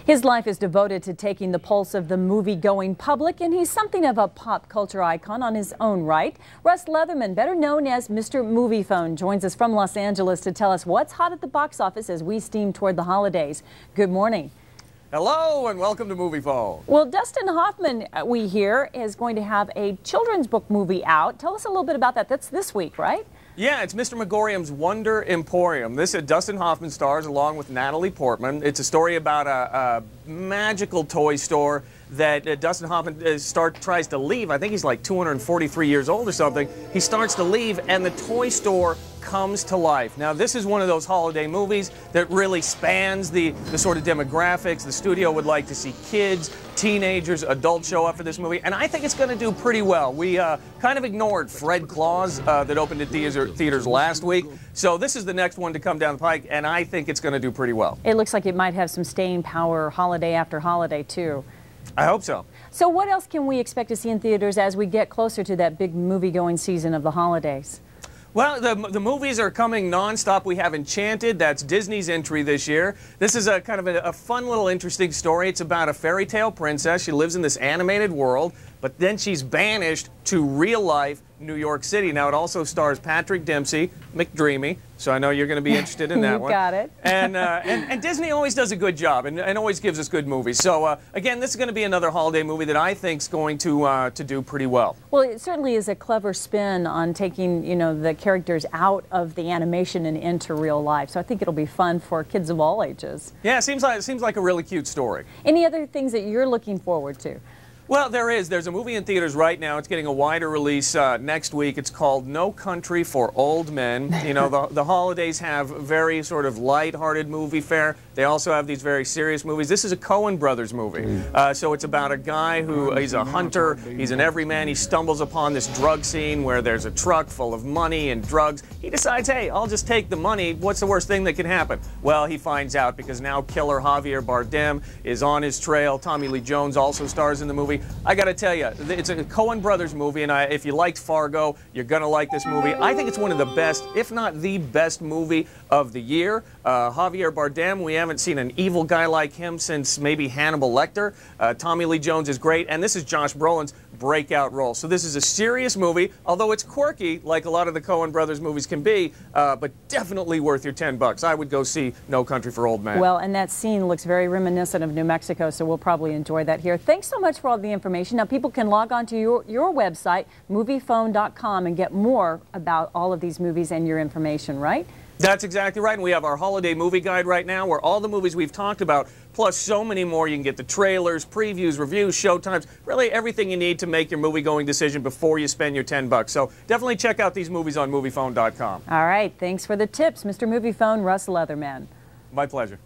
His life is devoted to taking the pulse of the movie-going public, and he's something of a pop culture icon on his own right. Russ Leatherman, better known as Mr. Moviefone, joins us from Los Angeles to tell us what's hot at the box office as we steam toward the holidays. Good morning. Hello and welcome to Moviefone. Well, Dustin Hoffman, we hear, is going to have a children's book movie out. Tell us a little bit about that. That's this week, right? Yeah, it's Mr. Megorium's Wonder Emporium. This Dustin Hoffman stars along with Natalie Portman. It's a story about a magical toy store that Dustin Hoffman tries to leave. I think he's like 243 years old or something. He starts to leave and the toy store comes to life. Now, this is one of those holiday movies that really spans the sort of demographics. The studio would like to see kids, teenagers, adults show up for this movie, and I think it's going to do pretty well. We kind of ignored Fred Claus that opened at theaters last week, so this is the next one to come down the pike, and I think it's going to do pretty well. It looks like it might have some staying power holiday after holiday, too. I hope so. So what else can we expect to see in theaters as we get closer to that big movie-going season of the holidays? Well, the movies are coming nonstop. We have Enchanted. That's Disney's entry this year. This is a kind of a fun little interesting story. It's about a fairy tale princess. She lives in this animated world, but then she's banished to real-life New York City. Now, it also stars Patrick Dempsey, McDreamy, so I know you're going to be interested in that one. You got it. And Disney always does a good job and always gives us good movies. So, again, this is going to be another holiday movie that I think is going to do pretty well. Well, it certainly is a clever spin on taking, you know, the characters out of the animation and into real life. So I think it'll be fun for kids of all ages. Yeah, it seems like a really cute story. Any other things that you're looking forward to? Well, there's a movie in theaters right now. It's getting a wider release next week. It's called No Country for Old Men. You know, the holidays have very sort of light-hearted movie fare. They also have these very serious movies. This is a Coen Brothers movie. So it's about a guy he's a hunter, he's an everyman. He stumbles upon this drug scene where there's a truck full of money and drugs. He decides, hey, I'll just take the money. What's the worst thing that can happen? Well, he finds out because now killer Javier Bardem is on his trail. Tommy Lee Jones also stars in the movie. I got to tell you, it's a Coen Brothers movie, and if you liked Fargo, you're going to like this movie. I think it's one of the best, if not the best movie of the year. Javier Bardem, we haven't seen an evil guy like him since maybe Hannibal Lecter. Tommy Lee Jones is great, and this is Josh Brolin's breakout role. So this is a serious movie, although it's quirky, like a lot of the Coen Brothers movies can be, but definitely worth your $10. I would go see No Country for Old Men. Well, and that scene looks very reminiscent of New Mexico, so we'll probably enjoy that here. Thanks so much for all the information. Now, people can log on to your website, moviefone.com, and get more about all of these movies and your information, right? That's exactly right, and we have our holiday movie guide right now where all the movies we've talked about, plus so many more. You can get the trailers, previews, reviews, showtimes, really everything you need to make your movie-going decision before you spend your $10. So definitely check out these movies on moviefone.com. All right, thanks for the tips, Mr. Moviefone, Russ Leatherman. My pleasure.